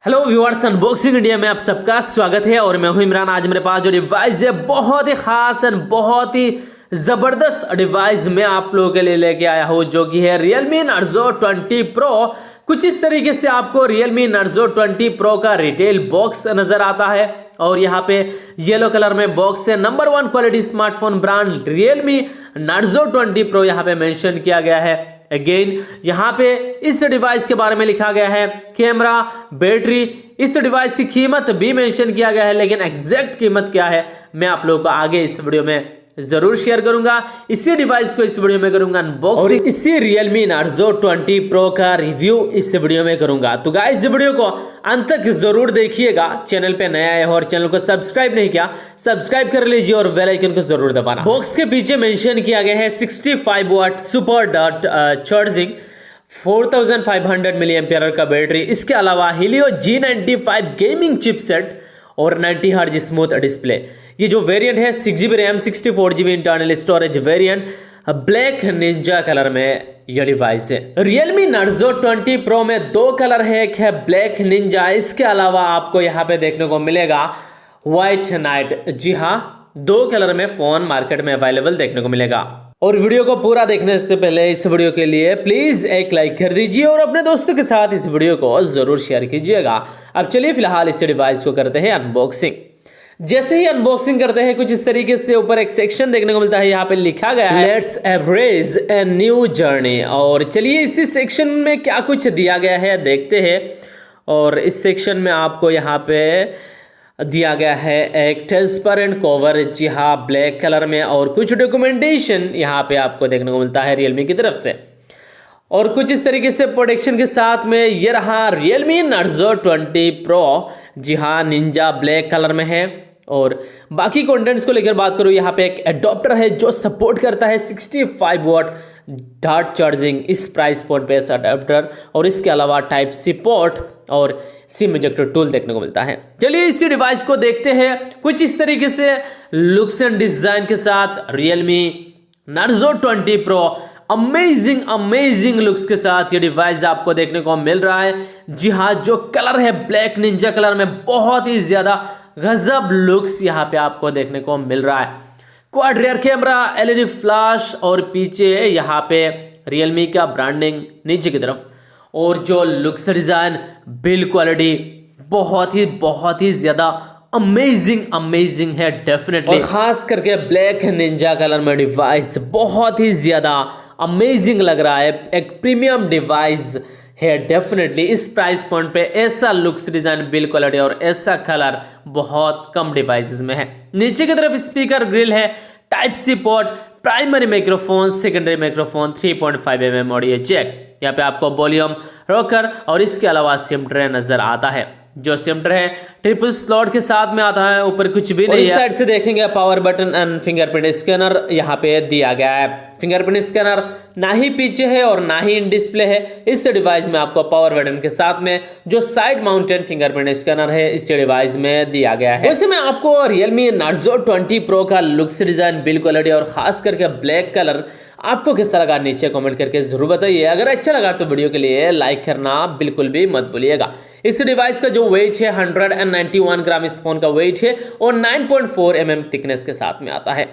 Hello viewers, unboxing India में आप सबका स्वागत है और मैं हूं इमरान। आज मेरे पास जो डिवाइस है बहुत ही खास एंड बहुत ही ज़बरदस्त डिवाइस मैं आप लोगों के लिए लेके आया हूं, जो कि है Realme Narzo 20 Pro। कुछ इस तरीके से आपको Realme Narzo 20 Pro का रिटेल बॉक्स नज़र आता है और यहाँ पे येलो कलर में बॉक्स से number 1 quality smartphone brand Realme Narzo 20 Pro यहाँ पे मेंशन किया गया है। अगेन यहाँ पे इस डिवाइस के बारे में लिखा गया है कैमरा, बैटरी, इस डिवाइस की कीमत भी मेंशन किया गया है, लेकिन एग्जैक्ट कीमत क्या है मैं आप लोगों को आगे इस वीडियो में जरूर शेयर करूंगा। इसी डिवाइस को इस वीडियो में करूंगा अनबॉक्सिंग और इसी Realme Narzo 20 Pro का रिव्यू इस वीडियो में करूंगा। तो गाइस वीडियो को अंत तक जरूर देखिएगा। चैनल पे नया है और चैनल को सब्सक्राइब नहीं किया, सब्सक्राइब कर लीजिए और बेल आइकन को जरूर दबाना। बॉक्स के पीछे मेंशन किया गया है 65 watt super dot charging, 4500 milli ampere का बैटरी, इसके अलावा Helio G95 गेमिंग चिपसेट और 90 हर्ट्ज स्मूथ डिस्प्ले। ये जो वेरिएंट है 6GB RAM 64GB internal storage variant, black Ninja colour में यह डिवाइस है। Realme Narzo 20 Pro में दो कलर है, एक है ब्लैक निंजा, इसके अलावा आपको यहाँ पे देखने को मिलेगा व्हाइट नाइट। जी हाँ, दो कलर में फोन मार्केट में अवेलेबल देखने को मिलेगा। और वीडियो को पूरा देखने से पहले इस वीडियो के लिए प्लीज एक लाइक कर दीजिए और अपने दोस्तों के साथ इस वीडियो को जरूर शेयर कीजिएगा। अब चलिए फिलहाल इस डिवाइस को करते हैं अनबॉक्सिंग। जैसे ही अनबॉक्सिंग करते हैं कुछ इस तरीके से ऊपर एक सेक्शन देखने को मिलता है, यहाँ पे लिखा गया है let's embrace a new journey. और चलिए इसी सेक्शन में क्या कुछ दिया गया है देखते हैं। और इस सेक्शन में आपको यहाँ पे दिया गया है एक ट्रांसपेरेंट कवर, जी हाँ ब्लैक कलर में, और कुछ डॉक्यूमेंटेशन यहाँ पे आपको देखने को मिलता है Realme की तरफ से। और कुछ इस तरीके से प्रोटेक्शन के साथ में ये रहा Realme Narzo 20 Pro, जी हाँ निंजा ब्लैक कलर में है। और बाकी कंटेंट्स को लेकर बात करूँ, यहाँ पे एक एडॉप्टर है जो सपोर्ट करता है 65 वाट डार्ट चार्जिंग, इस प्राइस पॉइंट पे ऐसा अडेप्टर, और इसके अलावा टाइप सी पोर्ट और सिम इजेक्टर टूल देखने को मिलता है। चलिए इसी डिवाइस को देखते हैं। कुछ इस तरीके से लुक्स एंड डिजाइन के साथ Realme Narzo 20 Pro amazing looks के साथ ये डिवाइस आपको देखने को मिल रहा है। जी हाँ, जो कलर है ब्लैक निंजा कलर में, बहुत ही ज्यादा गजब लुक्स यहाँ पे आपको देखने को मिल रहा है। Quad rear camera, LED flash और पीछे यहाँ पे Realme का ब्रांडिंग नीचे की तरफ, और जो लुक्स डिजाइन बिल्ड क्वालिटी बहुत ही ज्यादा अमेजिंग है डेफिनेटली। और खास करके ब्लैक निंजा कलर में डिवाइस बहुत ही ज्यादा अमेजिंग लग रहा है, एक प्रीमियम डिवाइस है डेफिनेटली। इस प्राइस पॉइंट पे ऐसा लुक्स डिजाइन बिल्ड क्वालिटी और ऐसा कलर बहुत कम डिवाइसेस में है। नीचे की तरफ स्पीकर ग्रिल है, type C port, primary microphone, secondary microphone, 3.5 mm audio jack, यहाँ पे आपको वॉल्यूम रॉकर और इसके अलावा सिम ट्रे नजर आता है। जो सिम ट्रे है ट्रिपल स्लॉट के साथ में आता है, ऊपर कुछ भी नहीं है। इस साइड से देखेंगे power button and fingerprint scanner यहाँ पे दिया गया है। फिंगरप्रिंट स्कैनर ना ही पीछे है और ना ही इन डिस्प्ले है। इस डिवाइस में आपको पावर बटन के साथ में जो साइड माउंटेन फिंगरप्रिंट स्कैनर है इस डिवाइस में दिया गया है। वैसे मैं आपको Realme Narzo 20 Pro का लुक्स डिजाइन बिल्ड क्वालिटी और खास करके ब्लैक कलर आपको कैसा लगा नीचे कमेंट करके जरूर बताइए। अगर अच्छा लगा तो वीडियो के लिए लाइक करना बिल्कुल भी मत भूलिएगा। इस डिवाइस का जो वेट है 191 ग्राम इस फोन का वेट है और 9.4 mm थिकनेस के साथ में आता है।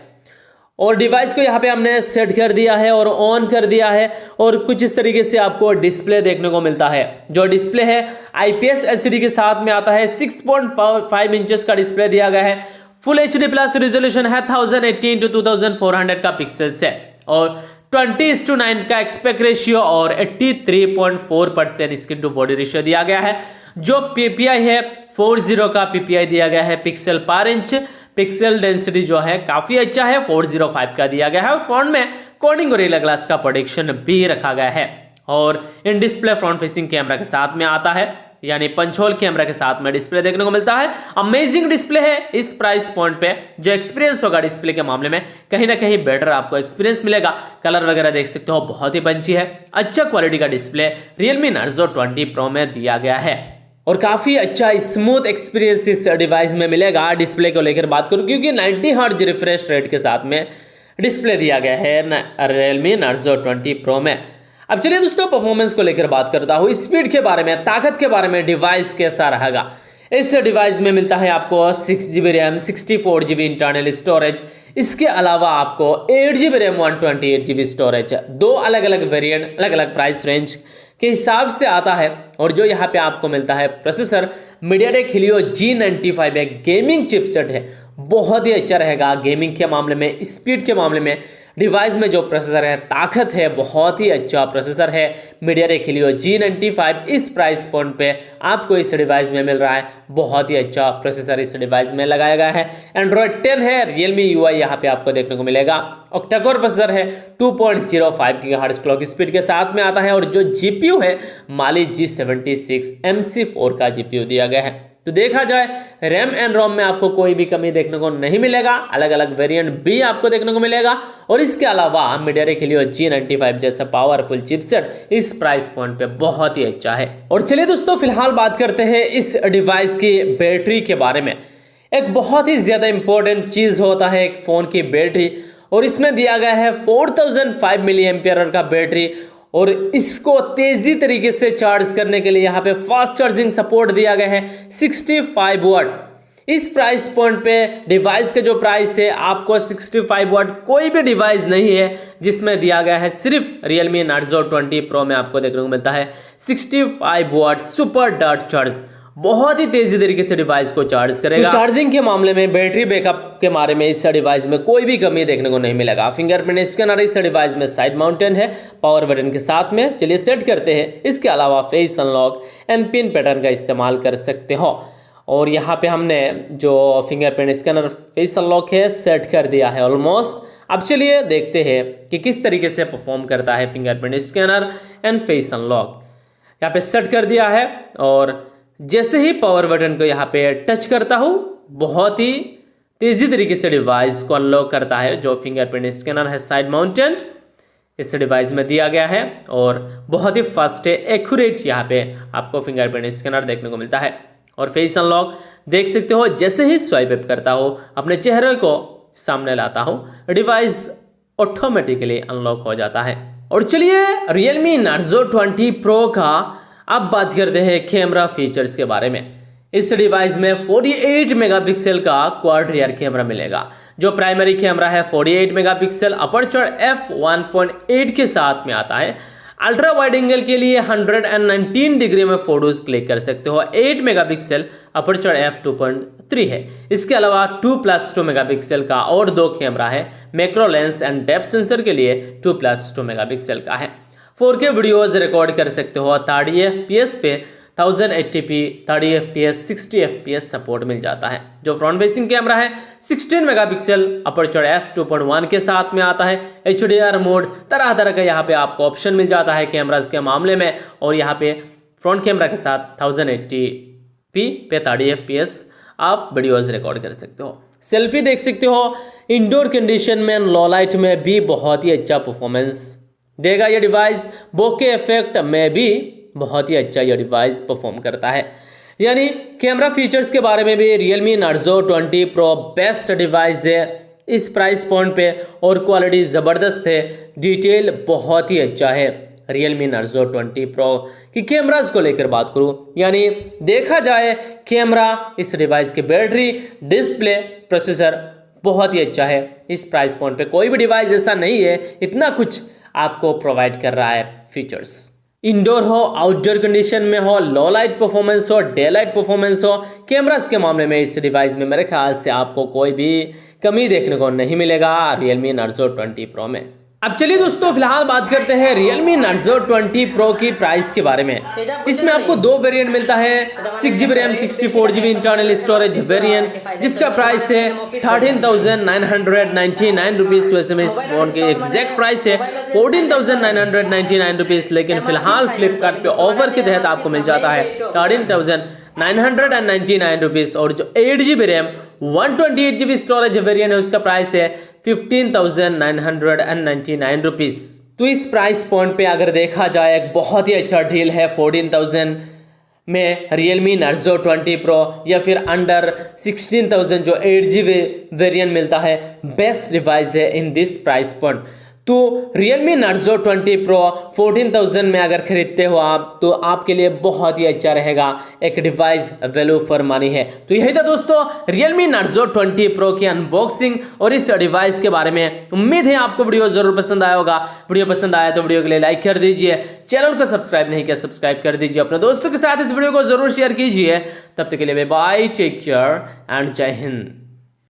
और डिवाइस को यहाँ पे हमने सेट कर दिया है और ऑन कर दिया है, और कुछ इस तरीके से आपको डिस्प्ले देखने को मिलता है। जो डिस्प्ले है IPS LCD के साथ में आता है, 6.5 इंचेस का डिस्प्ले दिया गया है। फुल HD प्लस रिजोल्यूशन है, 1080 x 2400 का पिक्सल्स है, और 20:9 का एक्सपेक्ट रेशियो और 83.4% स्क्रीन टू बॉडी रेशियो दिया गया है। जो PPI है 40 का PPI दिया गया है पिक्सल पर इंच। पिक्सल डेंसिटी जो है काफी अच्छा है, 405 का दिया गया है। और फ्रंट में कोडिंग गोरिल्ला ग्लास का प्रोटेक्शन भी रखा गया है। और in display front facing camera के साथ में आता है, यानी पंचोल कैमरा के साथ में डिस्प्ले देखने को मिलता है। अमेजिंग डिस्प्ले है। इस प्राइस पॉइंट पे जो एक्सपीरियंस होगा डिस्प्ले के मामले में कहीं ना कहीं बेटर आपको एक्सपीरियंस मिलेगा। कलर वगैरह देख सकते हो, बहुत ही पंची है। अच्छा क्वालिटी का डिस्प्ले Realme Narzo 20 Pro में दिया गया है और काफी अच्छा स्मूथ एक्सपीरियंस इस डिवाइस में मिलेगा। डिस्प्ले को लेकर बात करूं, क्योंकि 90 हर्ट्ज रिफ्रेश रेट के साथ में डिस्प्ले दिया गया है Realme Narzo 20 Pro में। अब चलिए दोस्तों परफॉर्मेंस को लेकर बात करता हूँ, स्पीड के बारे में, ताकत के बारे में, डिवाइस कैसा रहेगा। इस डिवाइस में मिलता है आपको 6GB RAM, 64GB internal storage. इसके अलावा आपको 8GB रैम, 128GB स्टोरेज। दो अलग अलग वेरिएंट, अलग अलग प्राइस रेंज के हिसाब से आता है। और जो यहाँ पे आपको मिलता है प्रोसेसर MediaTek Helio G95 एक गेमिंग चिपसेट है, बहुत ही अच्छा रहेगा गेमिंग के मामले में, स्पीड के मामले में। डिवाइस में जो प्रोसेसर है, ताकत है, बहुत ही अच्छा प्रोसेसर है MediaTek Helio G95। इस प्राइस पॉइंट पे आपको इस डिवाइस में मिल रहा है, बहुत ही अच्छा प्रोसेसर इस डिवाइस में लगाया गया है। Android 10 है, Realme UI यहाँ पे आपको देखने को मिलेगा। octa-core प्रोसेसर है, 2.05 GHz क्लॉक स्पीड के साथ में आता है। और जो GPU है Mali G76 MC4 का GPU दिया गया है। तो देखा जाए रैम एंड रोम में आपको कोई भी कमी देखने को नहीं मिलेगा, अलग अलग वेरिएंट भी आपको देखने को मिलेगा। और इसके अलावा MediaTek Helio G95 जैसा पावरफुल चिपसेट इस प्राइस पॉइंट पे बहुत ही अच्छा है। और चलिए दोस्तों फिलहाल बात करते हैं इस डिवाइस की बैटरी के बारे में। एक बहुत ही ज्यादा इंपॉर्टेंट चीज होता है एक फोन की बैटरी, और इसमें दिया गया है 4005 mAh का बैटरी। और इसको तेजी तरीके से चार्ज करने के लिए यहाँ पे फास्ट चार्जिंग सपोर्ट दिया गया है 65 वाट। इस प्राइस पॉइंट पे डिवाइस का जो प्राइस है, आपको 65 वाट कोई भी डिवाइस नहीं है जिसमें दिया गया है। सिर्फ Realme Narzo 20 Pro में आपको देखने को मिलता है 65 वाट सुपर डार्ट चार्ज, बहुत ही तेजी तरीके से डिवाइस को चार्ज करेगा। तो चार्जिंग के मामले में, बैटरी बैकअप के बारे में इस डिवाइस में कोई भी कमी देखने को नहीं मिलेगा। फिंगरप्रिंट स्कैनर इस डिवाइस में साइड माउंटेन है, पावर बटन के साथ में। चलिए सेट करते हैं। इसके अलावा face unlock and pin pattern का इस्तेमाल कर सकते हो। और यहाँ पे हमने जो फिंगरप्रिंट स्कैनर फेस अनलॉक है सेट कर दिया है ऑलमोस्ट। अब चलिए देखते हैं कि किस तरीके से परफॉर्म करता है fingerprint scanner and face unlock. यहाँ पे सेट कर दिया है, और जैसे ही पावर बटन को यहाँ पे टच करता हूँ, बहुत ही तेजी तरीके से डिवाइस को अनलॉक करता है। जो फिंगरप्रिंट स्कैनर है साइड माउंटेड इस डिवाइस में दिया गया है, और बहुत ही फास्ट है, एक्यूरेट यहाँ पे आपको फिंगरप्रिंट स्कैनर देखने को मिलता है। और फेस अनलॉक देख सकते हो, जैसे ही स्वाइप अप करता हूँ, अपने चेहरे को सामने लाता हूँ, डिवाइस ऑटोमेटिकली अनलॉक हो जाता है। और चलिए Realme Narzo 20 Pro का अब बात करते हैं कैमरा फीचर्स के बारे में। इस डिवाइस में 48 मेगापिक्सल का क्वाड रियर कैमरा मिलेगा। जो प्राइमरी कैमरा है 48 मेगापिक्सल, अपर्चर f1.8 के साथ में आता है। अल्ट्रा वाइड एंगल के लिए 119 डिग्री में फोटोज क्लिक कर सकते हो। 8 मेगापिक्सल अपर्चर f2.3 है। इसके अलावा 2+2 मेगापिक्सल का और दो कैमरा है। Macro lens and depth sensor के लिए 2+2 मेगापिक्सल का है। 4K वीडियोस रिकॉर्ड कर सकते हो। 30 FPS पे 1080p, 30 FPS, 60 FPS सपोर्ट मिल जाता है। जो फ्रंट फेसिंग कैमरा है 16 मेगापिक्सल, अपर्चर f2.1 के साथ में आता है। HDR मोड, तरह तरह का यहाँ पे आपको ऑप्शन मिल जाता है कैमरास के मामले में। और यहाँ पे फ्रंट कैमरा के साथ 1080p पे 30 FPS आप वीडियोस रिकॉर्ड कर सकते हो। सेल्फी देख सकते हो। इंडोर कंडीशन में, लो लाइट में भी बहुत ही अच्छा परफॉर्मेंस देगा ये डिवाइस। बोके इफेक्ट में भी बहुत ही अच्छा ये डिवाइस परफॉर्म करता है। यानी कैमरा फीचर्स के बारे में भी Realme Narzo 20 Pro best device है इस प्राइस पॉइंट पे, और क्वालिटी ज़बरदस्त है, डिटेल बहुत ही अच्छा है। Realme Narzo 20 Pro की कैमरास को लेकर बात करूँ, यानी देखा जाए कैमरा, इस डिवाइस की बैटरी, डिस्प्ले, प्रोसेसर बहुत ही अच्छा है। इस प्राइस पॉइंट पे कोई भी डिवाइस ऐसा नहीं है इतना कुछ आपको प्रोवाइड कर रहा है फीचर्स। इंडोर हो, आउटडोर कंडीशन में हो, लो लाइट परफॉर्मेंस हो, डे लाइट परफॉर्मेंस हो, कैमरास के मामले में इस डिवाइस में मेरे ख्याल से आपको कोई भी कमी देखने को नहीं मिलेगा Realme Narzo 20 Pro में। अब चलिए दोस्तों फिलहाल बात करते हैं Realme Narzo 20 Pro की प्राइस के बारे में। इसमें आपको दो वेरिएंट मिलता है, 6GB RAM, 64GB internal storage variant, जिसका प्राइस है 13,999 रुपीज़। वैसे में इस फोन की एग्जैक्ट प्राइस है 14,999 रुपीज़, लेकिन फिलहाल फ्लिपकार्ट पे ऑफर के तहत आपको मिल जाता है 13,999 रुपीज़। और जो 8GB RAM, 128GB storage variant है, उसका प्राइस है 15,999 रुपीज़। तो इस प्राइस पॉइंट पे अगर देखा जाए एक बहुत ही अच्छा डील है। 14,000 में Realme Narzo 20 Pro या फिर अंडर 16,000 जो 8GB वेरिएंट मिलता है, बेस्ट डिवाइस है इन दिस प्राइस पॉइंट। तो Realme Narzo 20 Pro 14,000 में अगर खरीदते हो आप तो आपके लिए बहुत ही अच्छा रहेगा, एक डिवाइस वैल्यू फॉर मनी है। तो यही था दोस्तों Realme Narzo 20 Pro की अनबॉक्सिंग और इस डिवाइस के बारे में। उम्मीद है आपको वीडियो जरूर पसंद आया होगा। वीडियो पसंद आया तो वीडियो के लिए लाइक कर दीजिए, चैनल को सब्सक्राइब नहीं किया सब्सक्राइब कर दीजिए, अपने दोस्तों के साथ इस वीडियो को जरूर शेयर कीजिए। तब तक के लिए बाय, टेक केयर एंड जय हिंद।